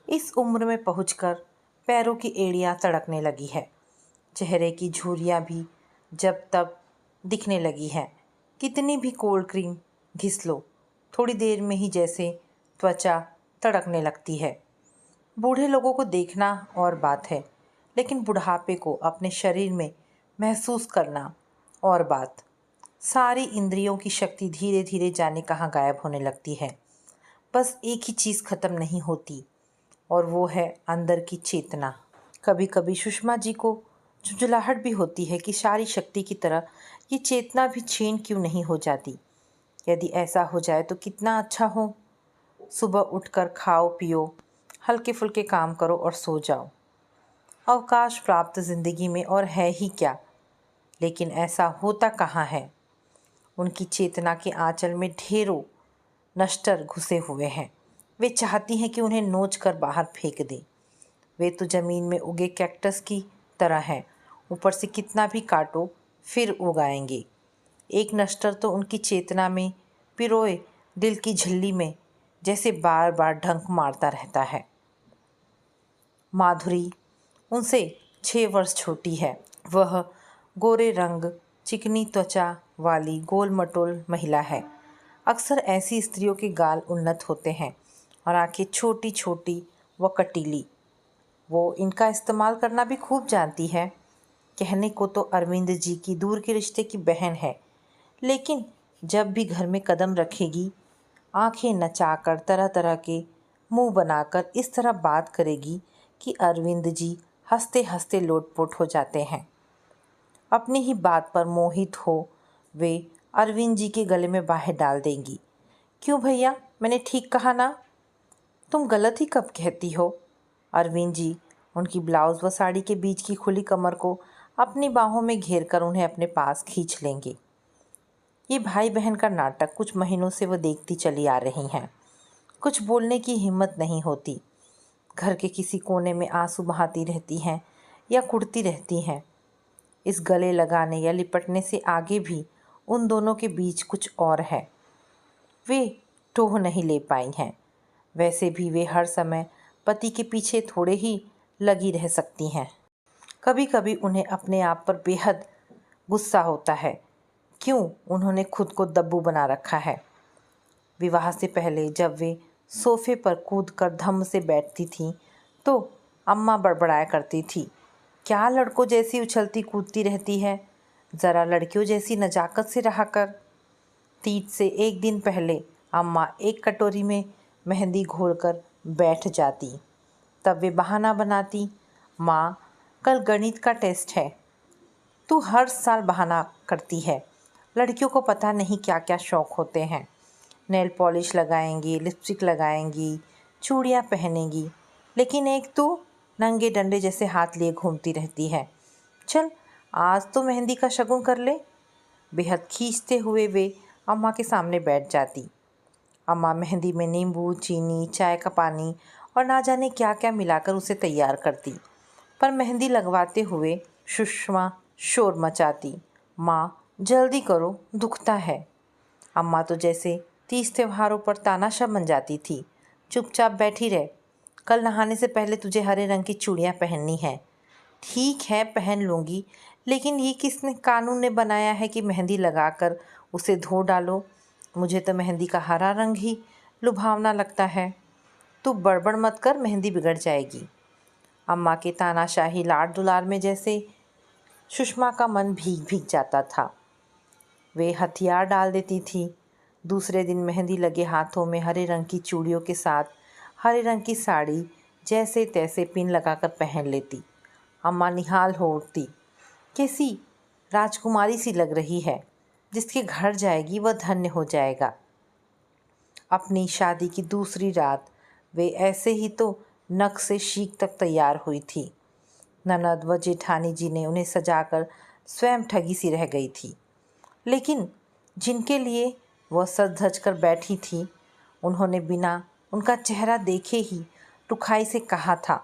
इस उम्र में पहुंचकर पैरों की एड़ियां तड़कने लगी है। चेहरे की झुर्रियां भी जब तब दिखने लगी हैं। कितनी भी कोल्ड क्रीम घिस लो, थोड़ी देर में ही जैसे त्वचा तड़कने लगती है। बूढ़े लोगों को देखना और बात है, लेकिन बुढ़ापे को अपने शरीर में महसूस करना और बात। सारी इंद्रियों की शक्ति धीरे धीरे जाने कहाँ गायब होने लगती है। बस एक ही चीज़ खत्म नहीं होती, और वो है अंदर की चेतना। कभी कभी सुषमा जी को झुंझलाहट भी होती है कि सारी शक्ति की तरह ये चेतना भी क्षीण क्यों नहीं हो जाती। यदि ऐसा हो जाए तो कितना अच्छा हो। सुबह उठकर खाओ पियो, हल्के फुल्के काम करो और सो जाओ। अवकाश प्राप्त जिंदगी में और है ही क्या, लेकिन ऐसा होता कहाँ है। उनकी चेतना के आंचल में ढेरों नश्तर घुसे हुए हैं। वे चाहती हैं कि उन्हें नोच कर बाहर फेंक दें। वे तो ज़मीन में उगे कैक्टस की तरह हैं, ऊपर से कितना भी काटो फिर उगाएंगे। एक नश्तर तो उनकी चेतना में पिरोए दिल की झिल्ली में जैसे बार बार ढंक मारता रहता है। माधुरी उनसे 6 वर्ष छोटी है। वह गोरे रंग, चिकनी त्वचा वाली गोल मटोल महिला है। अक्सर ऐसी स्त्रियों के गाल उन्नत होते हैं और आंखें छोटी छोटी व कटीली। वो इनका इस्तेमाल करना भी खूब जानती है। कहने को तो अरविंद जी की दूर के रिश्ते की बहन है, लेकिन जब भी घर में कदम रखेगी, आंखें नचाकर तरह तरह के मुंह बनाकर इस तरह बात करेगी कि अरविंद जी हंसते हंसते लोटपोट हो जाते हैं। अपनी ही बात पर मोहित हो वे अरविंद जी के गले में बाहें डाल देंगी। क्यों भैया, मैंने ठीक कहा ना? तुम गलत ही कब कहती हो? अरविंद जी उनकी ब्लाउज व साड़ी के बीच की खुली कमर को अपनी बाहों में घेर कर उन्हें अपने पास खींच लेंगे। ये भाई बहन का नाटक कुछ महीनों से वो देखती चली आ रही हैं। कुछ बोलने की हिम्मत नहीं होती। घर के किसी कोने में आंसू बहाती रहती हैं या कुढ़ती रहती हैं। इस गले लगाने या लिपटने से आगे भी उन दोनों के बीच कुछ और है। वे टोह नहीं ले पाई हैं। वैसे भी वे हर समय पति के पीछे थोड़े ही लगी रह सकती हैं। कभी कभी उन्हें अपने आप पर बेहद गुस्सा होता है। क्यों उन्होंने खुद को दब्बू बना रखा है। विवाह से पहले जब वे सोफे पर कूदकर धम्म से बैठती थीं तो अम्मा बड़बड़ाया करती थी, क्या लड़कों जैसी उछलती कूदती रहती है, ज़रा लड़कियों जैसी नजाकत से रहा कर। तीज से एक दिन पहले अम्मा एक कटोरी में मेहंदी घोलकर बैठ जाती। तब वे बहाना बनाती, माँ कल गणित का टेस्ट है। तू हर साल बहाना करती है। लड़कियों को पता नहीं क्या क्या शौक़ होते हैं। नेल पॉलिश लगाएंगी, लिपस्टिक लगाएंगी, चूड़ियाँ पहनेंगी, लेकिन एक तू नंगे डंडे जैसे हाथ लिए घूमती रहती है। चल आज तो मेहंदी का शगुन कर ले। बेहद खींचते हुए वे अम्मा के सामने बैठ जाती। अम्मा मेहंदी में नींबू, चीनी, चाय का पानी और ना जाने क्या क्या मिलाकर उसे तैयार करती। पर मेहंदी लगवाते हुए सुषमा शोर मचाती, माँ जल्दी करो, दुखता है। अम्मा तो जैसे 30 त्योहारों पर तानाशाह बन जाती थी। चुपचाप बैठी रह, कल नहाने से पहले तुझे हरे रंग की चूड़ियाँ पहननी है। ठीक है पहन लूँगी, लेकिन ये किसने कानून ने बनाया है कि मेहंदी लगाकर उसे धो डालो? मुझे तो मेहंदी का हरा रंग ही लुभावना लगता है। तू बड़बड़ मत कर, मेहंदी बिगड़ जाएगी। अम्मा के तानाशाही लाड़ दुलार में जैसे सुषमा का मन भीग भीग जाता था। वे हथियार डाल देती थी। दूसरे दिन मेहंदी लगे हाथों में हरे रंग की चूड़ियों के साथ हरे रंग की साड़ी जैसे तैसे पिन लगाकर पहन लेती। अम्मा निहाल हो उठती, कैसी राजकुमारी सी लग रही है। जिसके घर जाएगी वह धन्य हो जाएगा। अपनी शादी की दूसरी रात वे ऐसे ही तो नक से शीख तक तैयार हुई थी। ननद व जेठानी जी ने उन्हें सजाकर स्वयं ठगी सी रह गई थी। लेकिन जिनके लिए वह सज धज कर बैठी थी, उन्होंने बिना उनका चेहरा देखे ही रुखाई से कहा था,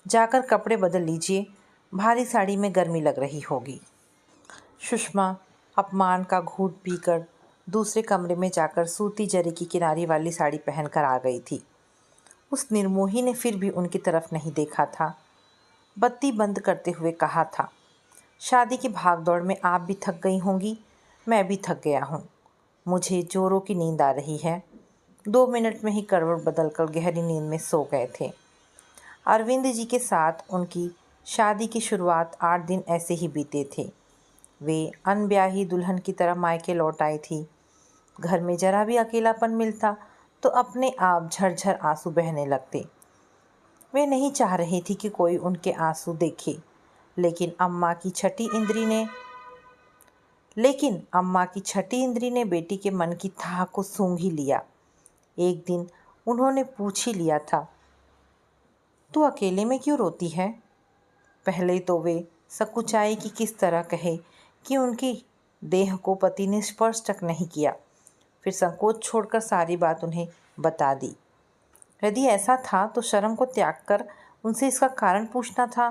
जाकर कपड़े बदल लीजिए, भारी साड़ी में गर्मी लग रही होगी। सुषमा अपमान का घूंट पीकर दूसरे कमरे में जाकर सूती जरी की किनारी वाली साड़ी पहनकर आ गई थी। उस निर्मोही ने फिर भी उनकी तरफ नहीं देखा था। बत्ती बंद करते हुए कहा था, शादी की भागदौड़ में आप भी थक गई होंगी, मैं भी थक गया हूँ। मुझे जोरों की नींद आ रही है। 2 मिनट में ही करवट बदलकर गहरी नींद में सो गए थे। अरविंद जी के साथ उनकी शादी की शुरुआत 8 दिन ऐसे ही बीते थे। वे अनब्याही दुल्हन की तरह मायके लौट आई थी। घर में जरा भी अकेलापन मिलता तो अपने आप झरझर आंसू बहने लगते। वे नहीं चाह रही थी कि कोई उनके आंसू देखे, लेकिन अम्मा की छठी इंद्री ने बेटी के मन की थाह को सूंघ ही लिया। एक दिन उन्होंने पूछ ही लिया था, तू अकेले में क्यों रोती है? पहले तो वे सकुचाई कि किस तरह कहे कि उनकी देह को पति ने स्पर्श तक नहीं किया। फिर संकोच छोड़कर सारी बात उन्हें बता दी। यदि ऐसा था तो शर्म को त्याग कर उनसे इसका कारण पूछना था।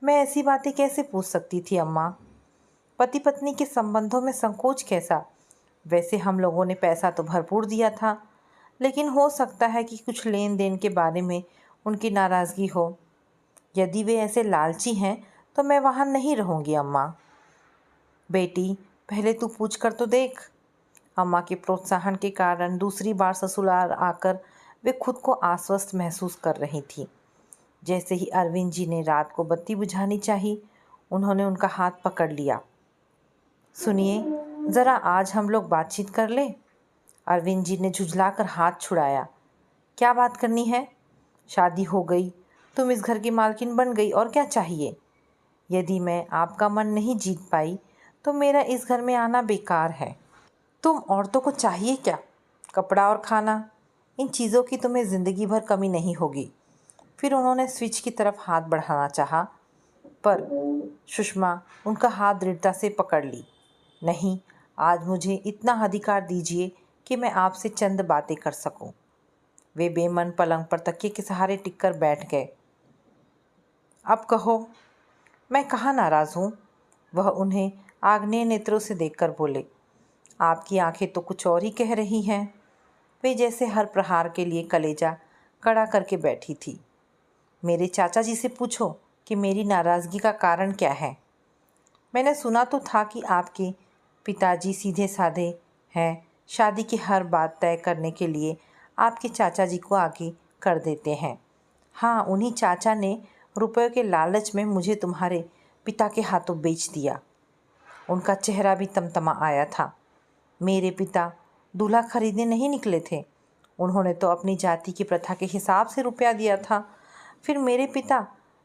मैं ऐसी बातें कैसे पूछ सकती थी अम्मा? पति पत्नी के संबंधों में संकोच कैसा? वैसे हम लोगों ने पैसा तो भरपूर दिया था, लेकिन हो सकता है कि कुछ लेन देन के बारे में उनकी नाराज़गी हो। यदि वे ऐसे लालची हैं तो मैं वहाँ नहीं रहूँगी अम्मा। बेटी, पहले तू पूछ कर तो देख। अम्मा के प्रोत्साहन के कारण दूसरी बार ससुराल आकर वे खुद को आश्वस्त महसूस कर रही थी। जैसे ही अरविंद जी ने रात को बत्ती बुझानी चाहिए, उन्होंने उनका हाथ पकड़ लिया। सुनिए, ज़रा आज हम लोग बातचीत कर लें। अरविंद जी ने झुझलाकर हाथ छुड़ाया। क्या बात करनी है? शादी हो गई, तुम इस घर की मालकिन बन गई, और क्या चाहिए? यदि मैं आपका मन नहीं जीत पाई तो मेरा इस घर में आना बेकार है। तुम औरतों को चाहिए क्या? कपड़ा और खाना, इन चीज़ों की तुम्हें ज़िंदगी भर कमी नहीं होगी। फिर उन्होंने स्विच की तरफ हाथ बढ़ाना चाहा, पर सुषमा उनका हाथ दृढ़ता से पकड़ ली। नहीं, आज मुझे इतना अधिकार दीजिए कि मैं आपसे चंद बातें कर सकूं। वे बेमन पलंग पर तकिए के सहारे टिककर बैठ गए। अब कहो। मैं कहाँ नाराज़ हूँ? वह उन्हें आग्नेय नेत्रों से देखकर बोले। आपकी आंखें तो कुछ और ही कह रही हैं। वे जैसे हर प्रहार के लिए कलेजा कड़ा करके बैठी थी। मेरे चाचा जी से पूछो कि मेरी नाराज़गी का कारण क्या है। मैंने सुना तो था कि आपके पिताजी सीधे साधे हैं, शादी की हर बात तय करने के लिए आपके चाचा जी को आगे कर देते हैं। हाँ, उन्हीं चाचा ने रुपयों के लालच में मुझे तुम्हारे पिता के हाथों बेच दिया। उनका चेहरा भी तमतमा आया था। मेरे पिता दूल्हा खरीदने नहीं निकले थे। उन्होंने तो अपनी जाति की प्रथा के हिसाब से रुपया दिया था। फिर मेरे पिता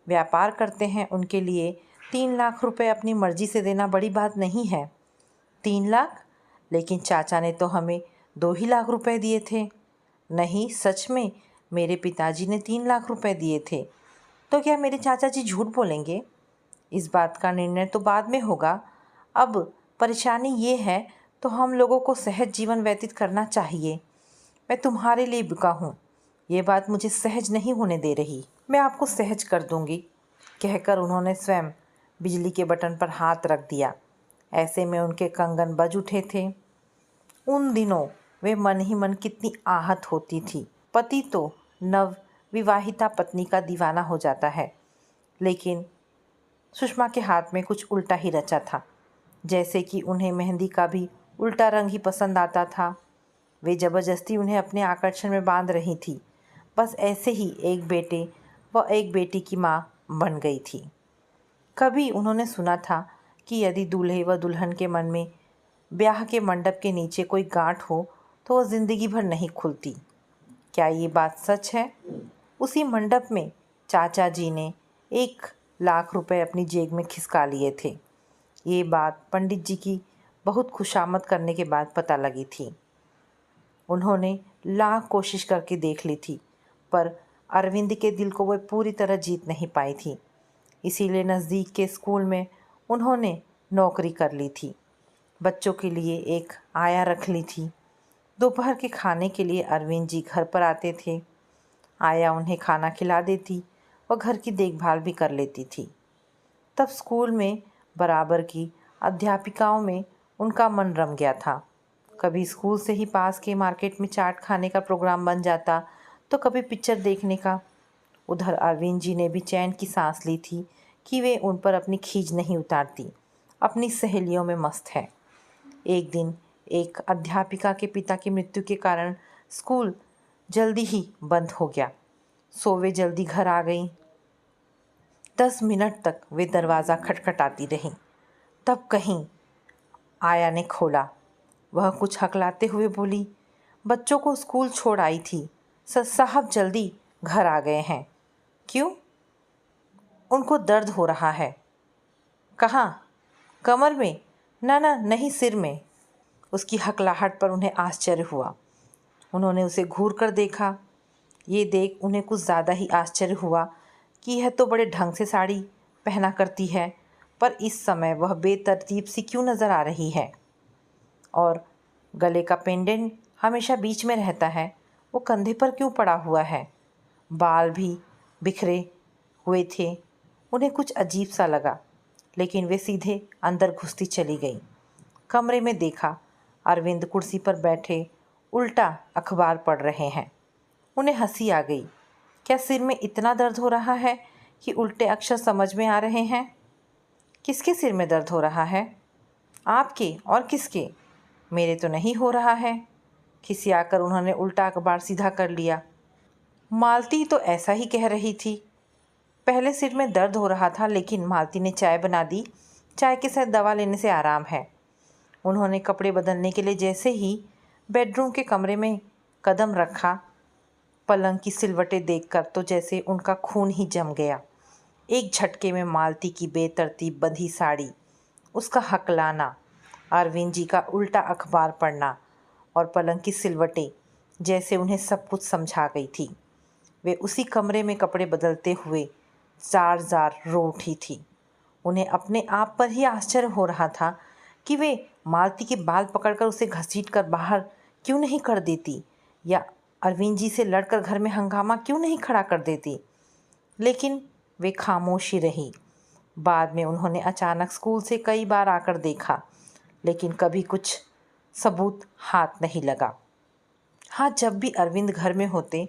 व्यापार करते हैं, उनके लिए 3 लाख रुपए अपनी मर्जी से देना बड़ी बात नहीं है। 3 लाख? लेकिन चाचा ने तो हमें 2 ही लाख रुपए दिए थे। नहीं, सच में मेरे पिताजी ने 3 लाख रुपए दिए थे। तो क्या मेरे चाचा जी झूठ बोलेंगे? इस बात का निर्णय तो बाद में होगा। अब परेशानी ये है तो हम लोगों को सहज जीवन व्यतीत करना चाहिए। मैं तुम्हारे लिए बिका हूँ, ये बात मुझे सहज नहीं होने दे रही। मैं आपको सहज कर दूँगी, कहकर उन्होंने स्वयं बिजली के बटन पर हाथ रख दिया। ऐसे में उनके कंगन बज उठे थे। उन दिनों वे मन ही मन कितनी आहत होती थी। पति तो नव विवाहिता पत्नी का दीवाना हो जाता है, लेकिन सुषमा के हाथ में कुछ उल्टा ही रचा था। जैसे कि उन्हें मेहंदी का भी उल्टा रंग ही पसंद आता था। वे ज़बरदस्ती उन्हें अपने आकर्षण में बांध रही थी। बस ऐसे ही एक बेटे व एक बेटी की माँ बन गई थी। कभी उन्होंने सुना था कि यदि दूल्हे व दुल्हन के मन में ब्याह के मंडप के नीचे कोई गांठ हो तो वह ज़िंदगी भर नहीं खुलती। क्या ये बात सच है? उसी मंडप में चाचा जी ने 1 लाख रुपए अपनी जेब में खिसका लिए थे। ये बात पंडित जी की बहुत खुशामद करने के बाद पता लगी थी। उन्होंने लाख कोशिश करके देख ली थी, पर अरविंद के दिल को वह पूरी तरह जीत नहीं पाई थी। इसीलिए नज़दीक के स्कूल में उन्होंने नौकरी कर ली थी। बच्चों के लिए एक आया रख ली थी। दोपहर के खाने के लिए अरविंद जी घर पर आते थे। आया उन्हें खाना खिला देती और घर की देखभाल भी कर लेती थी। तब स्कूल में बराबर की अध्यापिकाओं में उनका मन रम गया था। कभी स्कूल से ही पास के मार्केट में चाट खाने का प्रोग्राम बन जाता तो कभी पिक्चर देखने का। उधर अरविंद जी ने भी चैन की सांस ली थी कि वे उन पर अपनी खींच नहीं उतारती, अपनी सहेलियों में मस्त है। एक दिन एक अध्यापिका के पिता की मृत्यु के कारण स्कूल जल्दी ही बंद हो गया, सो वे जल्दी घर आ गईं। 10 मिनट तक वे दरवाज़ा खटखटाती रहीं। तब कहीं आया ने खोला। वह कुछ हकलाते हुए बोली, बच्चों को स्कूल छोड़ आई थी, साहब जल्दी घर आ गए हैं। क्यों? उनको दर्द हो रहा है। कहाँ? कमर में? ना ना नहीं, सिर में। उसकी हकलाहट पर उन्हें आश्चर्य हुआ। उन्होंने उसे घूर कर देखा। ये देख उन्हें कुछ ज़्यादा ही आश्चर्य हुआ कि यह तो बड़े ढंग से साड़ी पहना करती है, पर इस समय वह बेतरतीब सी क्यों नज़र आ रही है। और गले का पेंडेंट हमेशा बीच में रहता है, वो कंधे पर क्यों पड़ा हुआ है? बाल भी बिखरे हुए थे। उन्हें कुछ अजीब सा लगा, लेकिन वे सीधे अंदर घुसती चली गई। कमरे में देखा, अरविंद कुर्सी पर बैठे उल्टा अखबार पढ़ रहे हैं। उन्हें हंसी आ गई। क्या सिर में इतना दर्द हो रहा है कि उल्टे अक्षर समझ में आ रहे हैं? किसके सिर में दर्द हो रहा है? आपके और किसके? मेरे तो नहीं हो रहा है। खिसियाकर उन्होंने उल्टा अखबार सीधा कर लिया। मालती तो ऐसा ही कह रही थी। पहले सिर में दर्द हो रहा था, लेकिन मालती ने चाय बना दी। चाय के साथ दवा लेने से आराम है। उन्होंने कपड़े बदलने के लिए जैसे ही बेडरूम के कमरे में कदम रखा, पलंग की सिलवटें देखकर तो जैसे उनका खून ही जम गया। एक झटके में मालती की बेतरतीब बंधी साड़ी, उसका हकलाना, अरविंद जी का उल्टा अखबार पढ़ना और पलंग की सिलवटें जैसे उन्हें सब कुछ समझा गई थी। वे उसी कमरे में कपड़े बदलते हुए जार जार रो उठी थी। उन्हें अपने आप पर ही आश्चर्य हो रहा था कि वे मालती के बाल पकड़कर उसे घसीट कर बाहर क्यों नहीं कर देती, या अरविंद जी से लड़कर घर में हंगामा क्यों नहीं खड़ा कर देती। लेकिन वे खामोश ही रही। बाद में उन्होंने अचानक स्कूल से कई बार आकर देखा, लेकिन कभी कुछ सबूत हाथ नहीं लगा। हाँ, जब भी अरविंद घर में होते,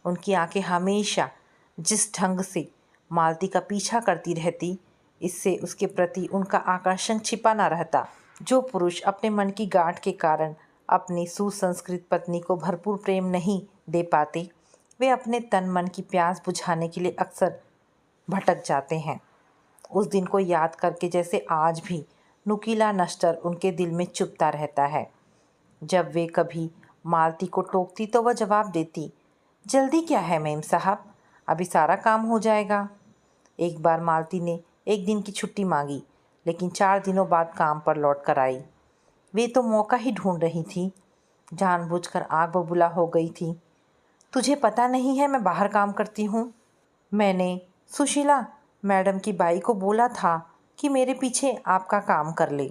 उनकी आंखें हमेशा जिस ढंग से मालती का पीछा करती रहती, इससे उसके प्रति उनका आकर्षण छिपा ना रहता। जो पुरुष अपने मन की गांठ के कारण अपनी सुसंस्कृत पत्नी को भरपूर प्रेम नहीं दे पाते, वे अपने तन मन की प्यास बुझाने के लिए अक्सर भटक जाते हैं। उस दिन को याद करके जैसे आज भी नुकीला नश्तर उनके दिल में चुभता रहता है। जब वे कभी मालती को टोकती तो वह जवाब देती, जल्दी क्या है मेम साहब, अभी सारा काम हो जाएगा। एक बार मालती ने एक दिन की छुट्टी मांगी, लेकिन 4 दिनों बाद काम पर लौट कर आई। वे तो मौका ही ढूंढ रही थी, जानबूझकर आग बबूला हो गई थी। तुझे पता नहीं है मैं बाहर काम करती हूँ? मैंने सुशीला मैडम की बाई को बोला था कि मेरे पीछे आपका काम कर ले।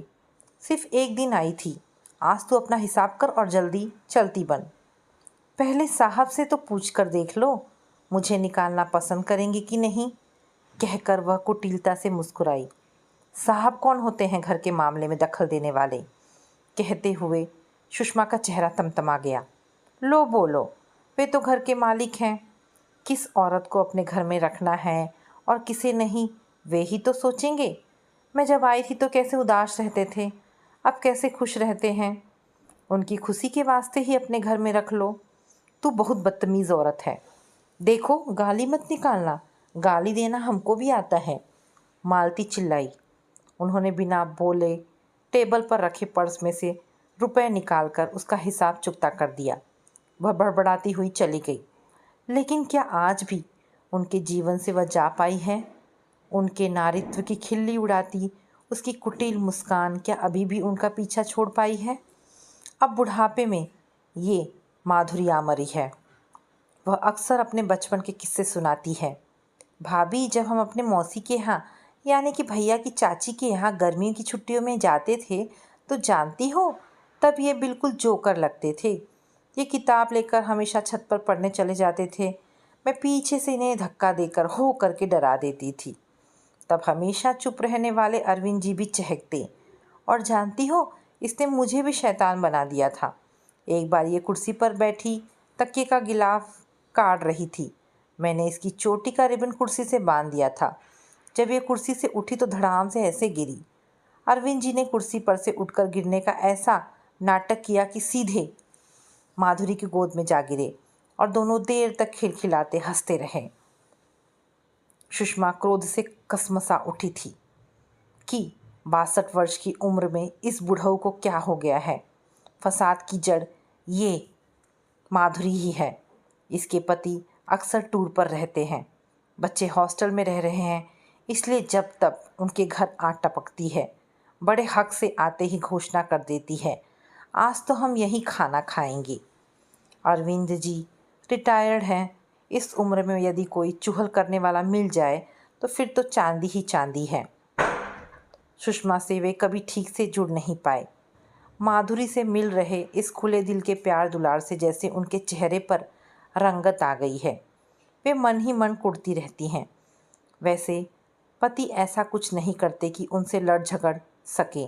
सिर्फ एक दिन आई थी। आज तू अपना हिसाब कर और जल्दी चलती बन। पहले साहब से तो पूछ कर देख लो, मुझे निकालना पसंद करेंगे कि नहीं, कहकर वह कुटिलता से मुस्कुराई। साहब कौन होते हैं घर के मामले में दखल देने वाले? कहते हुए सुषमा का चेहरा तमतमा गया। लो बोलो, वे तो घर के मालिक हैं। किस औरत को अपने घर में रखना है और किसे नहीं, वे ही तो सोचेंगे। मैं जब आई थी तो कैसे उदास रहते थे, अब कैसे खुश रहते हैं। उनकी खुशी के वास्ते ही अपने घर में रख लो। तू बहुत बदतमीज़ औरत है। देखो, गाली मत निकालना, गाली देना हमको भी आता है, मालती चिल्लाई। उन्होंने बिना बोले टेबल पर रखे पर्स में से रुपए निकालकर उसका हिसाब चुकता कर दिया। वह बड़बड़ाती हुई चली गई। लेकिन क्या आज भी उनके जीवन से वह जा पाई है? उनके नारित्व की खिल्ली उड़ाती उसकी कुटिल मुस्कान क्या अभी भी उनका पीछा छोड़ पाई है? अब बुढ़ापे में ये माधुरी आमरी है। वह अक्सर अपने बचपन के किस्से सुनाती है। भाभी, जब हम अपने मौसी के यहाँ, यानी कि भैया की चाची के यहाँ गर्मियों की छुट्टियों में जाते थे, तो जानती हो, तब ये बिल्कुल जोकर लगते थे। ये किताब लेकर हमेशा छत पर पढ़ने चले जाते थे। मैं पीछे से इन्हें धक्का देकर हो करके डरा देती थी। तब हमेशा चुप रहने वाले अरविंद जी भी चहकते। और जानती हो, इसने मुझे भी शैतान बना दिया था। एक बार ये कुर्सी पर बैठी तकिए का गिलाफ काट रही थी। मैंने इसकी चोटी का रिबन कुर्सी से बांध दिया था। जब ये कुर्सी से उठी तो धड़ाम से ऐसे गिरी। अरविंद जी ने कुर्सी पर से उठकर गिरने का ऐसा नाटक किया कि सीधे माधुरी की गोद में जा गिरे और दोनों देर तक खिलखिलाते हंसते रहे। सुषमा क्रोध से कसमसा उठी थी कि 62 वर्ष की उम्र में इस बुढ़ऊ को क्या हो गया है। फसाद की जड़ ये माधुरी ही है। इसके पति अक्सर टूर पर रहते हैं, बच्चे हॉस्टल में रह रहे हैं, इसलिए जब तब उनके घर आ टपकती है। बड़े हक से आते ही घोषणा कर देती है, आज तो हम यहीं खाना खाएंगे। अरविंद जी रिटायर्ड हैं। इस उम्र में यदि कोई चुहल करने वाला मिल जाए तो फिर तो चांदी ही चांदी है। सुषमा से वे कभी ठीक से जुड़ नहीं पाए। माधुरी से मिल रहे इस खुले दिल के प्यार दुलार से जैसे उनके चेहरे पर रंगत आ गई है। वे मन ही मन कुढ़ती रहती हैं। वैसे पति ऐसा कुछ नहीं करते कि उनसे लड़ झगड़ सके।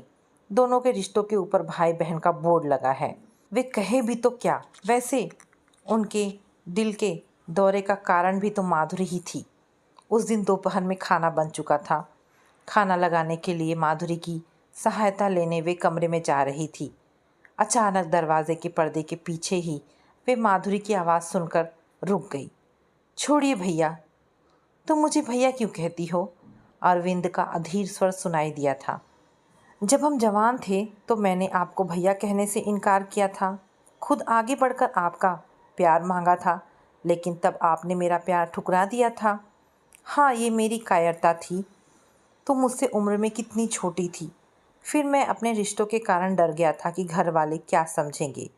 दोनों के रिश्तों के ऊपर भाई बहन का बोर्ड लगा है। वे कहे भी तो क्या। वैसे उनके दिल के दौरे का कारण भी तो माधुरी ही थी। उस दिन दोपहर में खाना बन चुका था। खाना लगाने के लिए माधुरी की सहायता लेने वे कमरे में जा रही थी। अचानक दरवाजे के पर्दे के पीछे ही वे माधुरी की आवाज़ सुनकर रुक गई। छोड़िए भैया। तुम मुझे भैया क्यों कहती हो? अरविंद का अधीर स्वर सुनाई दिया था। जब हम जवान थे तो मैंने आपको भैया कहने से इनकार किया था। खुद आगे बढ़कर आपका प्यार मांगा था, लेकिन तब आपने मेरा प्यार ठुकरा दिया था। हाँ, ये मेरी कायरता थी। तुम मुझसे उम्र में कितनी छोटी थी। फिर मैं अपने रिश्तों के कारण डर गया था कि घर वाले क्या समझेंगे।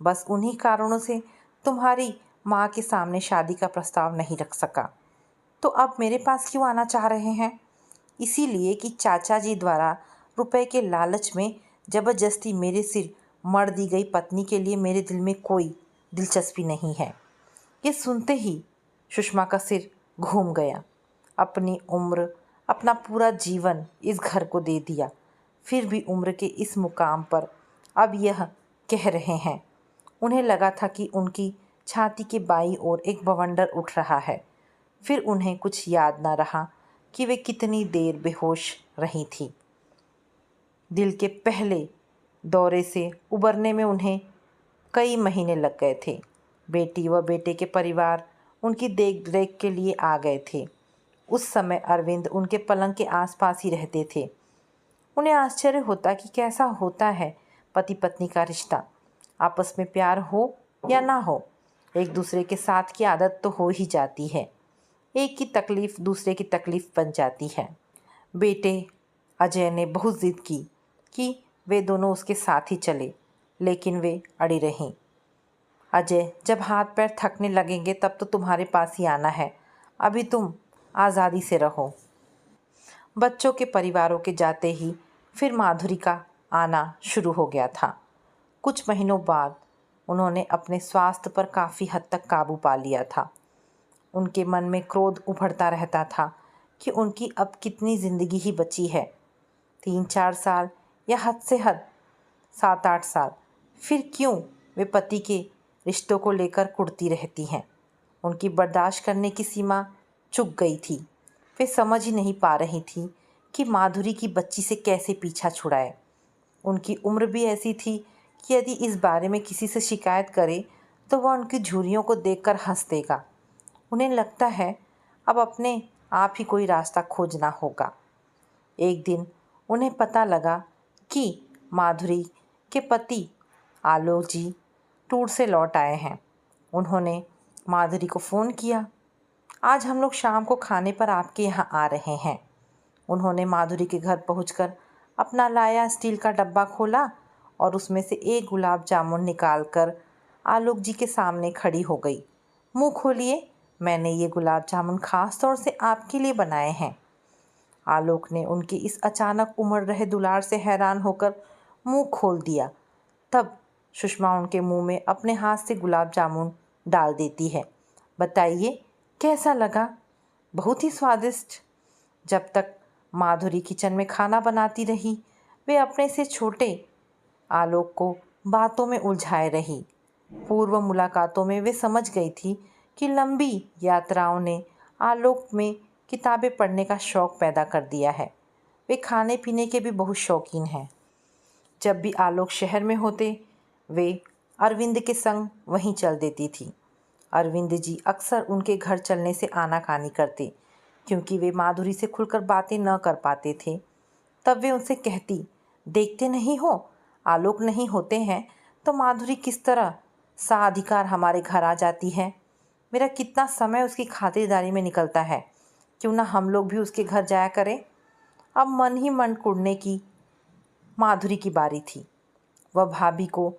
बस उन्हीं कारणों से तुम्हारी माँ के सामने शादी का प्रस्ताव नहीं रख सका। तो अब मेरे पास क्यों आना चाह रहे हैं? इसीलिए कि चाचा जी द्वारा रुपए के लालच में ज़बरदस्ती मेरे सिर मढ़ दी गई पत्नी के लिए मेरे दिल में कोई दिलचस्पी नहीं है। ये सुनते ही सुषमा का सिर घूम गया। अपनी उम्र, अपना पूरा जीवन इस घर को दे दिया, फिर भी उम्र के इस मुकाम पर अब यह कह रहे हैं। उन्हें लगा था कि उनकी छाती के बाईं ओर एक बवंडर उठ रहा है। फिर उन्हें कुछ याद न रहा कि वे कितनी देर बेहोश रही थी। दिल के पहले दौरे से उबरने में उन्हें कई महीने लग गए थे। बेटी व बेटे के परिवार उनकी देख रेख के लिए आ गए थे। उस समय अरविंद उनके पलंग के आसपास ही रहते थे। उन्हें आश्चर्य होता कि कैसा होता है पति पत्नी का रिश्ता। आपस में प्यार हो या ना हो, एक दूसरे के साथ की आदत तो हो ही जाती है। एक की तकलीफ़ दूसरे की तकलीफ़ बन जाती है। बेटे अजय ने बहुत ज़िद की कि वे दोनों उसके साथ ही चले, लेकिन वे अड़ी रहीं। अजय, जब हाथ पैर थकने लगेंगे तब तो तुम्हारे पास ही आना है। अभी तुम आज़ादी से रहो। बच्चों के परिवारों के जाते ही फिर माधुरी का आना शुरू हो गया था। कुछ महीनों बाद उन्होंने अपने स्वास्थ्य पर काफ़ी हद तक काबू पा लिया था। उनके मन में क्रोध उभरता रहता था कि उनकी अब कितनी ज़िंदगी ही बची है। 3-4 साल या हद से हद 7-8 साल। फिर क्यों वे पति के रिश्तों को लेकर कुढ़ती रहती हैं। उनकी बर्दाश्त करने की सीमा चुक गई थी। वे समझ ही नहीं पा रही थी कि माधुरी की बच्ची से कैसे पीछा छुड़ाए। उनकी उम्र भी ऐसी थी कि यदि इस बारे में किसी से शिकायत करे तो वह उनकी झुर्रियों को देखकर हंस देगा। उन्हें लगता है अब अपने आप ही कोई रास्ता खोजना होगा। एक दिन उन्हें पता लगा कि माधुरी के पति आलोक जी टूर से लौट आए हैं। उन्होंने माधुरी को फ़ोन किया, आज हम लोग शाम को खाने पर आपके यहाँ आ रहे हैं। उन्होंने माधुरी के घर पहुंचकर अपना लाया स्टील का डब्बा खोला और उसमें से एक गुलाब जामुन निकाल कर आलोक जी के सामने खड़ी हो गई। मुंह खोलिए, मैंने ये गुलाब जामुन खास तौर से आपके लिए बनाए हैं। आलोक ने उनकी इस अचानक उमड़ रहे दुलार से हैरान होकर मुंह खोल दिया। तब सुषमा उनके मुंह में अपने हाथ से गुलाब जामुन डाल देती है। बताइए कैसा लगा? बहुत ही स्वादिष्ट। जब तक माधुरी किचन में खाना बनाती रही, वे अपने से छोटे आलोक को बातों में उलझाए रही। पूर्व मुलाकातों में वे समझ गई थी कि लंबी यात्राओं ने आलोक में किताबें पढ़ने का शौक़ पैदा कर दिया है। वे खाने पीने के भी बहुत शौकीन हैं। जब भी आलोक शहर में होते वे अरविंद के संग वहीं चल देती थी। अरविंद जी अक्सर उनके घर चलने से आनाकानी करते, क्योंकि वे माधुरी से खुलकर बातें न कर पाते थे। तब वे उनसे कहती, देखते नहीं हो, आलोक नहीं होते हैं तो माधुरी किस तरह साधिकार हमारे घर आ जाती है। मेरा कितना समय उसकी खातिरदारी में निकलता है, क्यों ना हम लोग भी उसके घर जाया करें। अब मन ही मन कुढ़ने की माधुरी की बारी थी। वह भाभी को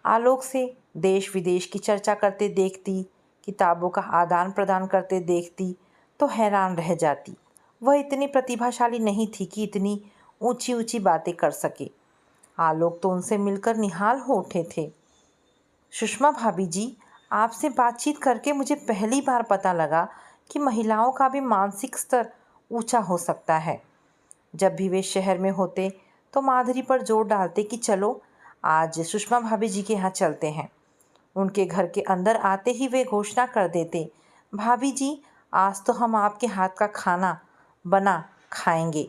आलोक से देश विदेश की चर्चा करते देखती, किताबों का आदान प्रदान करते देखती तो हैरान रह जाती। वह इतनी प्रतिभाशाली नहीं थी कि इतनी ऊंची ऊंची बातें कर सके। आलोक तो उनसे मिलकर निहाल हो उठे थे। सुषमा भाभी जी, आपसे बातचीत करके मुझे पहली बार पता लगा कि महिलाओं का भी मानसिक स्तर ऊंचा हो सकता है। जब भी वे शहर में होते तो माधुरी पर जोर डालते कि चलो आज सुषमा भाभी जी के यहाँ चलते हैं। उनके घर के अंदर आते ही वे घोषणा कर देते, भाभी जी आज तो हम आपके हाथ का खाना बना खाएंगे,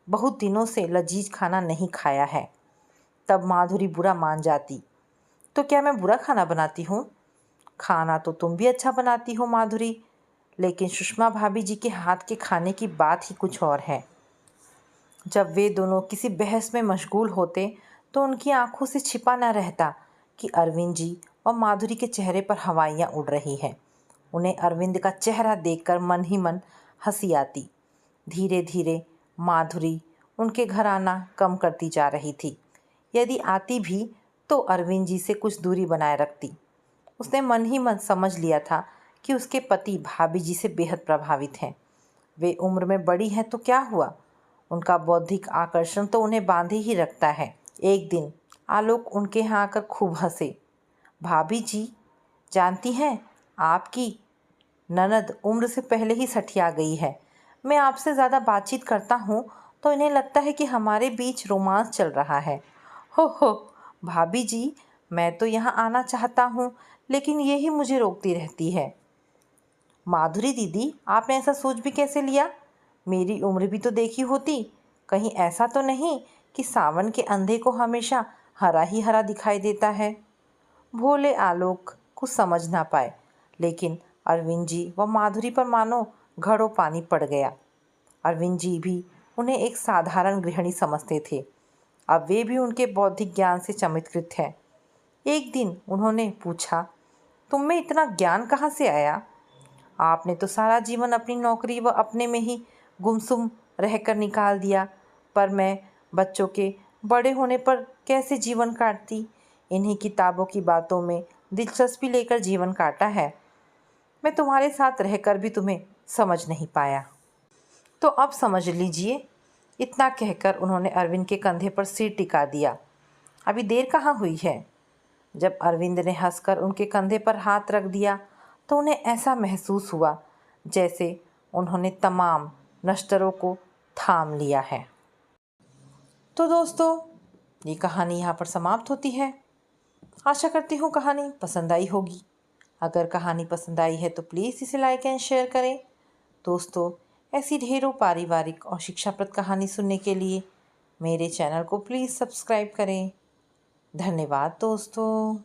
बहुत दिनों से लजीज खाना नहीं खाया है। तब माधुरी बुरा मान जाती, तो क्या मैं बुरा खाना बनाती हूँ? खाना तो तुम भी अच्छा बनाती हो माधुरी, लेकिन सुषमा भाभी जी के हाथ के खाने की बात ही कुछ और है। जब वे दोनों किसी बहस में मशगूल होते तो उनकी आंखों से छिपा न रहता कि अरविंद जी और माधुरी के चेहरे पर हवाइयाँ उड़ रही हैं। उन्हें अरविंद का चेहरा देखकर मन ही मन हंसी आती। धीरे धीरे माधुरी उनके घर आना कम करती जा रही थी। यदि आती भी तो अरविंद जी से कुछ दूरी बनाए रखती। उसने मन ही मन समझ लिया था कि उसके पति भाभी जी से बेहद प्रभावित हैं। वे उम्र में बड़ी हैं तो क्या हुआ, उनका बौद्धिक आकर्षण तो उन्हें बांधे ही रखता है। एक दिन आलोक उनके यहाँ आकर खूब हंसे। भाभी जी, जानती हैं आपकी ननद उम्र से पहले ही सठिया गई है। मैं आपसे ज़्यादा बातचीत करता हूँ तो इन्हें लगता है कि हमारे बीच रोमांस चल रहा है। हो भाभी जी, मैं तो यहाँ आना चाहता हूँ लेकिन यही मुझे रोकती रहती है। माधुरी दीदी, आपने ऐसा सोच भी कैसे लिया? मेरी उम्र भी तो देखी होती। कहीं ऐसा तो नहीं कि सावन के अंधे को हमेशा हरा ही हरा दिखाई देता है। भोले आलोक कुछ समझ ना पाए, लेकिन अरविंद जी व माधुरी पर मानो घड़ों पानी पड़ गया। अरविंद जी भी उन्हें एक साधारण गृहिणी समझते थे। अब वे भी उनके बौद्धिक ज्ञान से चमत्कृत हैं। एक दिन उन्होंने पूछा, तुम में इतना ज्ञान कहाँ से आया? आपने तो सारा जीवन अपनी नौकरी व अपने में ही गुमसुम रहकर निकाल दिया, पर मैं बच्चों के बड़े होने पर कैसे जीवन काटती? इन्हीं किताबों की बातों में दिलचस्पी लेकर जीवन काटा है। मैं तुम्हारे साथ रहकर भी तुम्हें समझ नहीं पाया, तो अब समझ लीजिए। इतना कहकर उन्होंने अरविंद के कंधे पर सिर टिका दिया। अभी देर कहाँ हुई है? जब अरविंद ने हंसकर उनके कंधे पर हाथ रख दिया तो उन्हें ऐसा महसूस हुआ जैसे उन्होंने तमाम नश्तरों को थाम लिया है। तो दोस्तों, ये कहानी यहाँ पर समाप्त होती है। आशा करती हूँ कहानी पसंद आई होगी। अगर कहानी पसंद आई है तो प्लीज़ इसे लाइक एंड शेयर करें। दोस्तों, ऐसी ढेरों पारिवारिक और शिक्षाप्रद कहानी सुनने के लिए मेरे चैनल को प्लीज़ सब्सक्राइब करें। धन्यवाद दोस्तों।